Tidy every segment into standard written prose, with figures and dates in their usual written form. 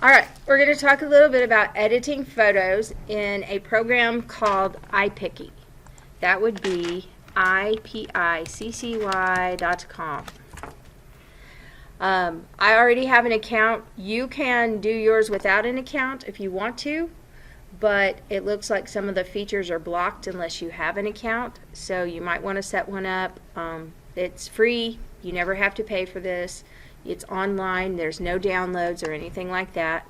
Alright, we're going to talk a little bit about editing photos in a program called iPiccy. That would be iPiccy.com. I already have an account. You can do yours without an account if you want to, but it looks like some of the features are blocked unless you have an account, so you might want to set one up. It's free. You never have to pay for this. It's online. There's no downloads or anything like that.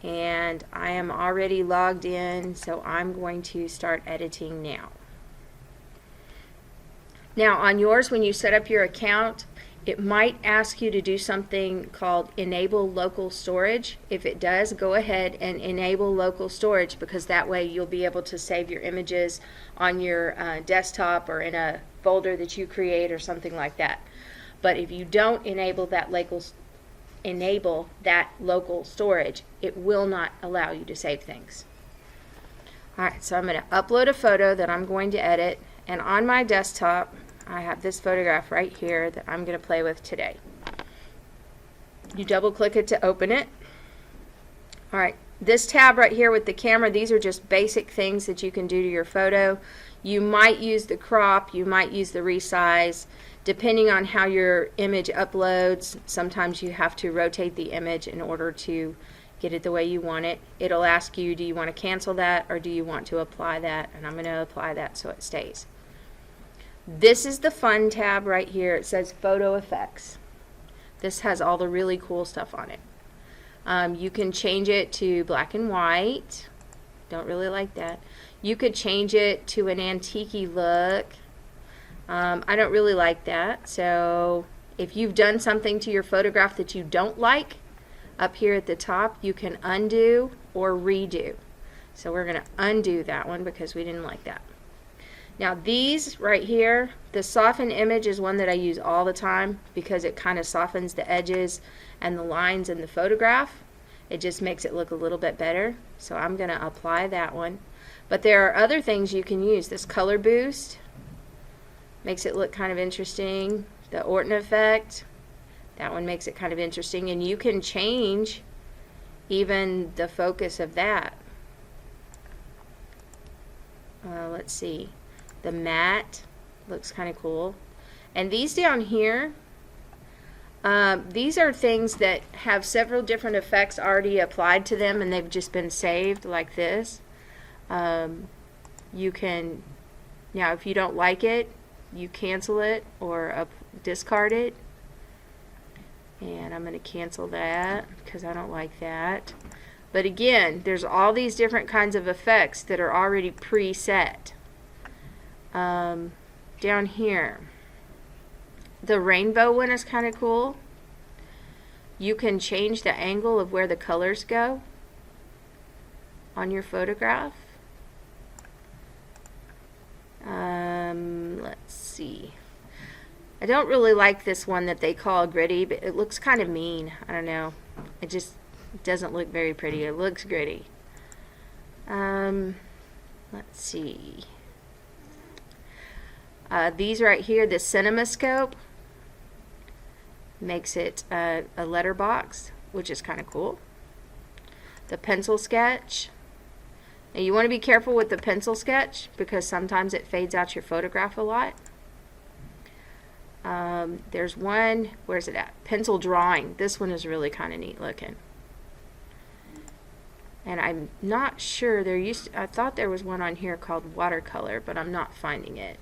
And I am already logged in, so I'm going to start editing now. Now on yours, when you set up your account, it might ask you to do something called enable local storage. If it does, go ahead and enable local storage, because that way you'll be able to save your images on your desktop or in a folder that you create or something like that. But if you don't enable that local storage, it will not allow you to save things. Alright, so I'm going to upload a photo that I'm going to edit, and on my desktop I have this photograph right here that I'm going to play with today. You double click it to open it. Alright, this tab right here with the camera, these are just basic things that you can do to your photo. You might use the crop, you might use the resize. Depending on how your image uploads, sometimes you have to rotate the image in order to get it the way you want it. It'll ask you, do you want to cancel that or do you want to apply that? And I'm going to apply that so it stays. This is the fun tab right here. It says photo effects. This has all the really cool stuff on it. You can change it to black and white. Don't really like that. You could change it to an antique-y look. I don't really like that, so if you've done something to your photograph that you don't like, up here at the top you can undo or redo. So we're going to undo that one because we didn't like that. Now these right here, the soften image is one that I use all the time because it kind of softens the edges and the lines in the photograph. It just makes it look a little bit better. So I'm going to apply that one. But there are other things you can use. This color boost makes it look kind of interesting. The Orton effect, that one makes it kind of interesting, and you can change even the focus of that. Let's see, the matte looks kind of cool. And these down here, these are things that have several different effects already applied to them and they've just been saved like this. You can, now if you don't like it, you cancel it or discard it, and I'm going to cancel that because I don't like that. But again, there's all these different kinds of effects that are already preset. Down here, the rainbow one is kind of cool. You can change the angle of where the colors go on your photograph. Let's see. I don't really like this one that they call gritty, but it looks kind of mean. I don't know. It just doesn't look very pretty. It looks gritty. Let's see. These right here, the CinemaScope, makes it a letterbox, which is kind of cool. The pencil sketch. Now you want to be careful with the pencil sketch because sometimes it fades out your photograph a lot. There's one, where's it at? Pencil drawing. This one is really kind of neat looking. And I'm not sure, I thought there was one on here called watercolor, but I'm not finding it.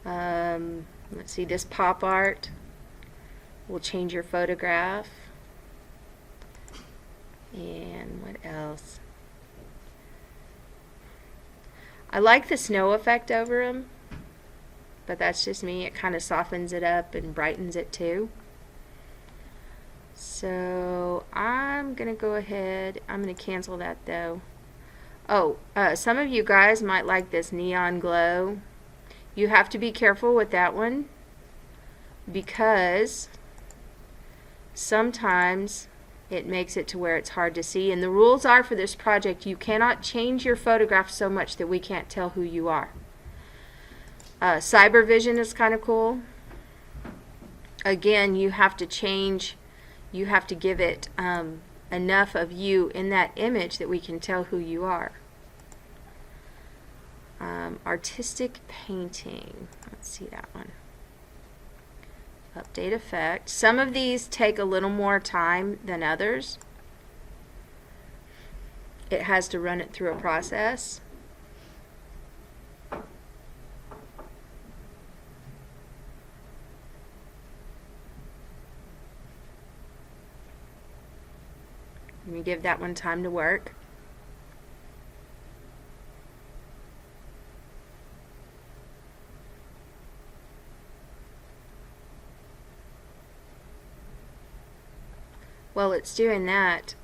Let's see, this pop art will change your photograph. And what else? I like the snow effect over them, but that's just me. It kind of softens it up and brightens it too. So I'm going to go ahead, I'm going to cancel that though. Oh, some of you guys might like this neon glow. You have to be careful with that one because sometimes it makes it to where it's hard to see, and the rules are for this project you cannot change your photograph so much that we can't tell who you are. Cyber vision is kind of cool. Again, you have to change, you have to give it enough of you in that image that we can tell who you are. Artistic painting. Let's see that one. Update effect. Some of these take a little more time than others. It has to run it through a process. Let me give that one time to work. While it's doing that,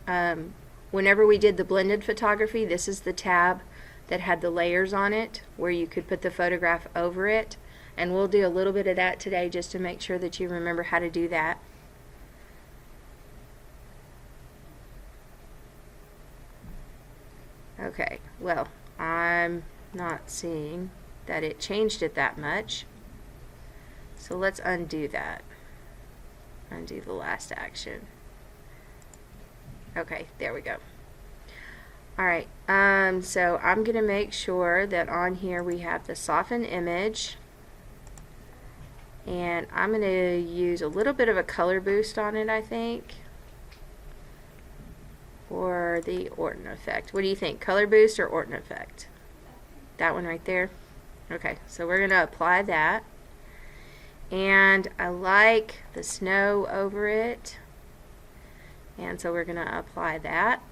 whenever we did the blended photography, this is the tab that had the layers on it where you could put the photograph over it, and we'll do a little bit of that today just to make sure that you remember how to do that. Okay, well, I'm not seeing that it changed it that much, so let's undo that. Undo the last action. Okay, there we go. Alright, so I'm going to make sure that on here we have the soften image, and I'm going to use a little bit of a color boost on it, I think, for the Orton effect. What do you think, color boost or Orton effect? That one right there? Okay, so we're going to apply that, and I like the snow over it. And so we're going to apply that.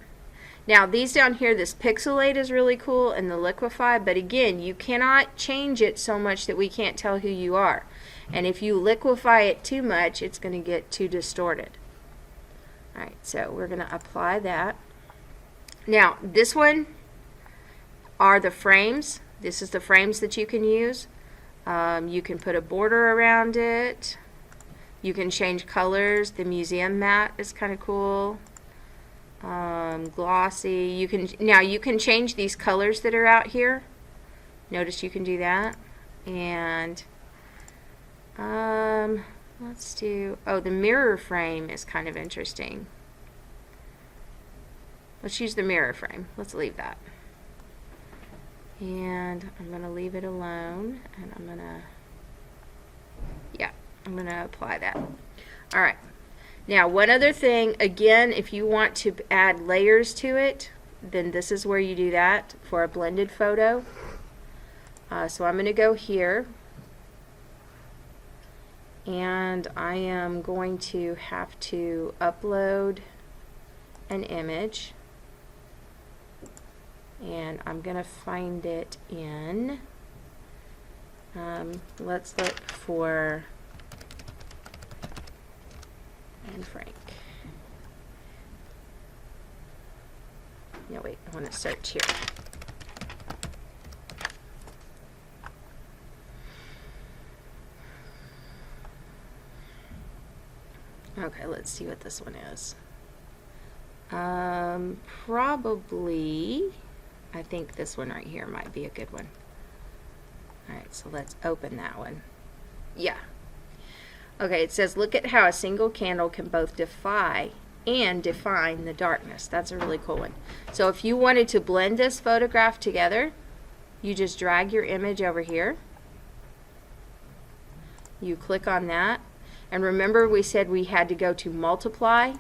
Now these down here, this pixelate is really cool, and the liquefy, but again, you cannot change it so much that we can't tell who you are. And if you liquefy it too much, it's going to get too distorted. Alright, so we're going to apply that. Now this one are the frames. This is the frames that you can use. You can put a border around it. You can change colors. The museum mat is kind of cool. Glossy. You can change these colors that are out here. Notice you can do that. And let's do, oh, the mirror frame is kind of interesting. Let's use the mirror frame. Let's leave that. And I'm going to leave it alone, and I'm going to apply that. Alright, now one other thing, again, if you want to add layers to it, then this is where you do that for a blended photo. So I'm going to go here, and I am going to have to upload an image, and I'm going to find it in, let's look for Anne Frank. No, wait, I want to search here. Okay, let's see what this one is. Probably, I think this one right here might be a good one. Alright, so let's open that one. Yeah. Okay, it says, look at how a single candle can both defy and define the darkness. That's a really cool one. So if you wanted to blend this photograph together, you just drag your image over here. You click on that. And remember we said we had to go to multiply,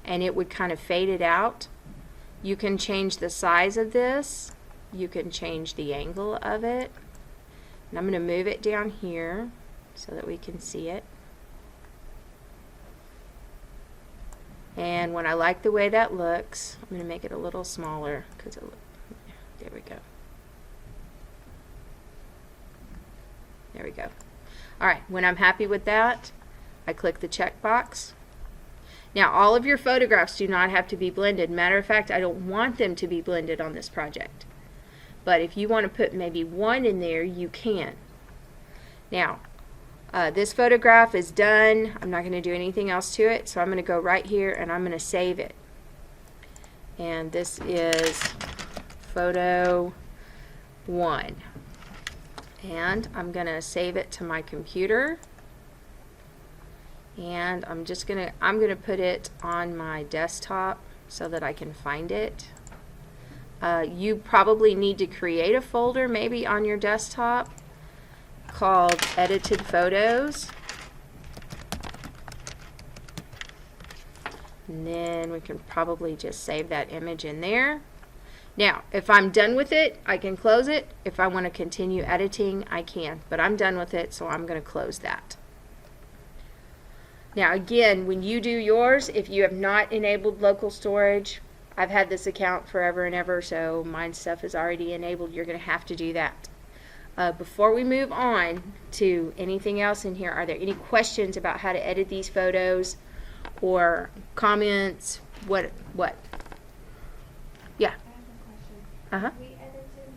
and it would kind of fade it out. You can change the size of this. You can change the angle of it. And I'm going to move it down here so that we can see it. And when I like the way that looks, I'm going to make it a little smaller because there we go. There we go. Alright, when I'm happy with that, I click the check box. Now all of your photographs do not have to be blended. Matter of fact, I don't want them to be blended on this project. But if you want to put maybe one in there, you can. Now, this photograph is done. I'm not going to do anything else to it, so I'm going to go right here and I'm going to save it. And this is photo 1. And I'm going to save it to my computer. And I'm gonna put it on my desktop so that I can find it. You probably need to create a folder maybe on your desktop called Edited Photos. And then we can probably just save that image in there. Now, if I'm done with it, I can close it. If I want to continue editing, I can. But I'm done with it, so I'm going to close that. Now, again, when you do yours, if you have not enabled local storage, I've had this account forever and ever, so my stuff is already enabled. You're going to have to do that. Before we move on to anything else in here, are there any questions about how to edit these photos or comments? What? Yeah. I have a question. Uh-huh. We edited,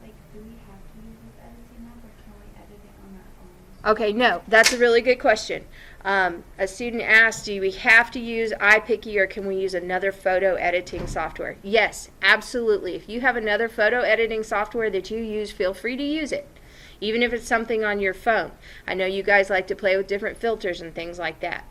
like, do we have to use this editing app, or can we edit it on our own? Okay, no, that's a really good question. A student asked, do we have to use iPiccy or can we use another photo editing software? Yes, absolutely. If you have another photo editing software that you use, feel free to use it, even if it's something on your phone. I know you guys like to play with different filters and things like that.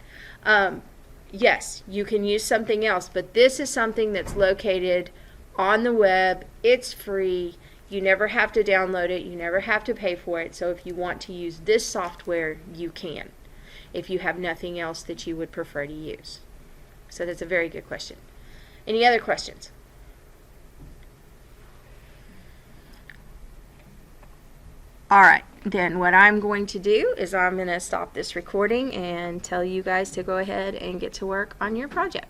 Yes, you can use something else, but this is something that's located on the web. It's free. You never have to download it. You never have to pay for it. So if you want to use this software, you can, if you have nothing else that you would prefer to use. So that's a very good question. Any other questions? All right, then what I'm going to do is I'm going to stop this recording and tell you guys to go ahead and get to work on your project.